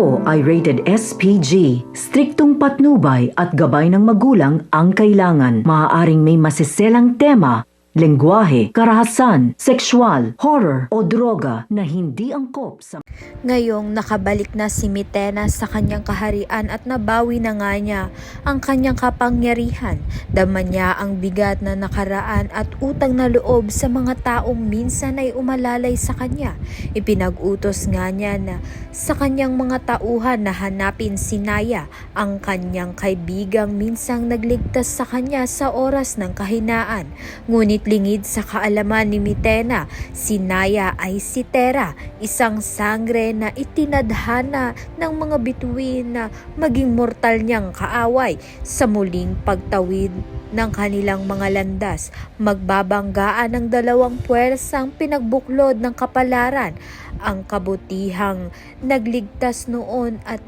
ito ay rated SPG. Striktong patnubay at gabay ng magulang ang kailangan. Maaaring may masiselang tema, lengguwahe, karahasan, sexual, horror o droga na hindi angkop sa... Ngayong nakabalik na si Mitena sa kanyang kaharian at nabawi na nga niya ang kanyang kapangyarihan, dama niya ang bigat na nakaraan at utang na loob sa mga taong minsan ay umalalay sa kanya. Ipinag-utos nga niya na sa kanyang mga tauhan na hanapin si Naya, ang kanyang kaibigang minsang nagligtas sa kanya sa oras ng kahinaan. Ngunit lingid sa kaalaman ni Mitena, si Naya ay si Tera, isang sangre na itinadhana ng mga bituin na maging mortal niyang kaaway. Sa muling pagtawid ng kanilang mga landas, magbabanggaan ng dalawang puwersang pinagbuklod ng kapalaran, ang kabutihang nagligtas noon at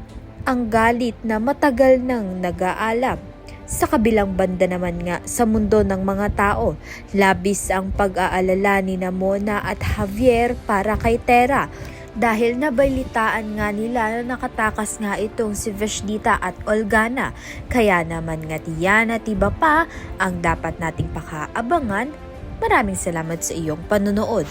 ang galit na matagal nang nag-aalab. Sa kabilang banda naman nga, sa mundo ng mga tao, labis ang pag-aalala ni Mona at Javier para kay Tera, dahil nabalitaan nga nila na nakatakas nga itong si Veshdita at Olgana. Kaya naman nga tiyan at iba pa ang dapat nating pakaabangan. Maraming salamat sa iyong panonood.